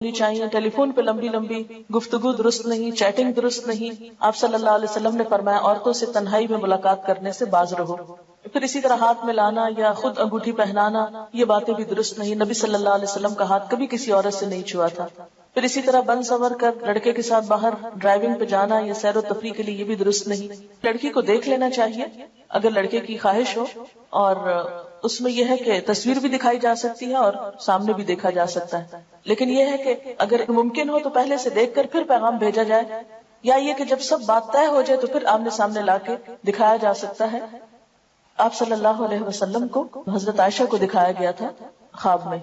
ہونی چاہیے، ٹیلی فون پہ لمبی لمبی گفتگو درست نہیں، چیٹنگ درست نہیں۔ آپ صلی اللہ علیہ وسلم نے فرمایا عورتوں سے تنہائی میں ملاقات کرنے سے باز رہو۔ پھر اسی طرح ہاتھ میں لانا یا خود انگوٹھی پہنانا، یہ باتیں بھی درست نہیں۔ نبی صلی اللہ علیہ وسلم کا ہاتھ کبھی کسی عورت سے نہیں چھوا تھا۔ پھر اسی طرح بن سنور کر لڑکے کے ساتھ باہر ڈرائیونگ پہ جانا یا سیر و تفریح کے لیے، یہ بھی درست نہیں۔ لڑکی کو دیکھ لینا چاہیے اگر لڑکے کی خواہش ہو، اور اس میں یہ ہے کہ تصویر بھی دکھائی جا سکتی ہے اور سامنے بھی دیکھا جا سکتا ہے، لیکن یہ ہے کہ اگر ممکن ہو تو پہلے سے دیکھ کر پھر پیغام بھیجا جائے، یا یہ کہ جب سب بات طے ہو جائے تو پھر آمنے سامنے لا کے دکھایا جا سکتا ہے۔ آپ صلی اللہ علیہ وسلم کو حضرت عائشہ کو دکھایا گیا تھا خواب میں۔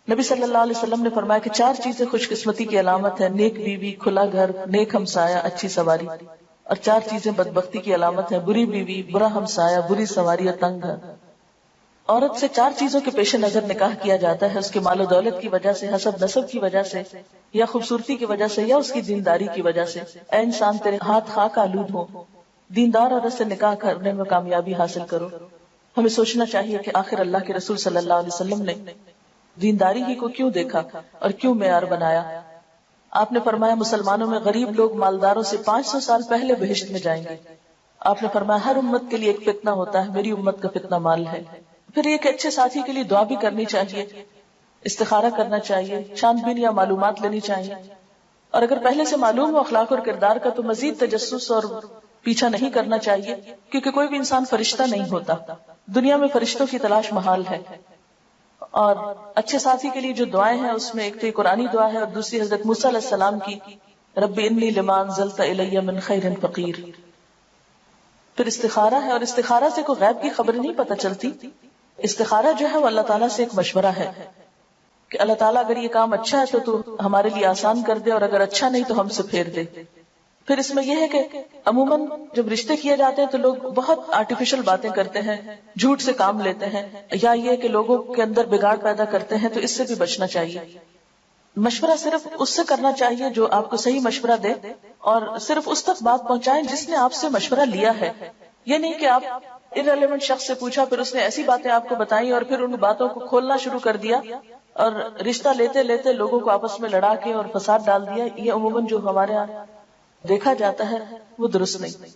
نبی صلی اللہ علیہ وسلم نے فرمایا کہ 4 چیزیں خوش قسمتی کی علامت ہے: نیک بیوی، کھلا گھر، نیک ہمسایہ، اچھی سواری، اور 4 چیزیں بدبختی کی علامت ہے: بری بیوی، برا ہمسایہ، بری سواری اور تنگ گھر۔ عورت سے 4 چیزوں کے پیش نظر نکاح کیا جاتا ہے: اس کے مال و دولت کی وجہ سے، حسب نسب کی وجہ سے، یا خوبصورتی کی وجہ سے، یا اس کی دینداری کی وجہ سے۔ اے انسان، تیرے ہاتھ خاک آلود ہو، دیندار عورت سے نکاح کرنے میں کامیابی حاصل کرو۔ ہمیں سوچنا چاہیے کہ آخر اللہ کے رسول صلی اللہ علیہ وسلم نے دینداری ہی کو کیوں دیکھا اور کیوں معیار بنایا؟ آپ نے فرمایا مسلمانوں میں غریب لوگ مالداروں سے 500 سال پہلے بہشت میں جائیں گے۔ آپ نے فرمایا ہر امت کے لیے ایک فتنہ ہوتا ہے، میری امت کا فتنہ مال ہے۔ پھر ایک اچھے ساتھی کے لیے دعا بھی کرنی چاہیے، استخارہ کرنا چاہیے، چھان بین یا معلومات لینی چاہیے، اور اگر پہلے سے معلوم ہو اخلاق اور کردار کا تو مزید تجسس اور پیچھا نہیں کرنا چاہیے، کیونکہ کوئی بھی انسان فرشتہ نہیں ہوتا، دنیا میں فرشتوں کی تلاش محال ہے۔ اور اچھے ساتھی کے لیے جو دعائیں ہیں اس میں ایک تو قرآنی دعا ہے، اور دوسری حضرت موسیٰ علیہ السلام کی رب انی لما انزلت الی من خیر فقیر۔ پھر استخارہ ہے، اور استخارہ سے کوئی غیب کی خبر نہیں پتہ چلتی۔ استخارہ جو ہے وہ اللہ تعالیٰ سے ایک مشورہ ہے کہ اللہ تعالیٰ اگر یہ کام اچھا ہے تو ہمارے لیے آسان کر دے، اور اگر اچھا نہیں تو ہم سے پھیر دے۔ پھر اس میں یہ ہے کہ عموماً جب رشتے کیے جاتے ہیں تو لوگ بہت آرٹیفیشل باتیں کرتے ہیں، جھوٹ سے کام لیتے ہیں، یا یہ کہ لوگوں کے اندر بگاڑ پیدا کرتے ہیں، تو اس سے بھی بچنا چاہیے۔ مشورہ صرف اس سے کرنا چاہیے جو آپ کو صحیح مشورہ دے، اور صرف اس تک بات پہنچائیں جس نے آپ سے مشورہ لیا ہے۔ یہ نہیں کہ آپ irrelevant شخص سے پوچھا، پھر اس نے ایسی باتیں آپ کو بتائیں اور پھر ان باتوں کو کھولنا شروع کر دیا، اور رشتہ لیتے لیتے لوگوں کو آپس میں لڑا کے اور فساد ڈال دیا۔ یہ عموماً جو ہمارے یہاں دیکھا جاتا ہے وہ درست نہیں۔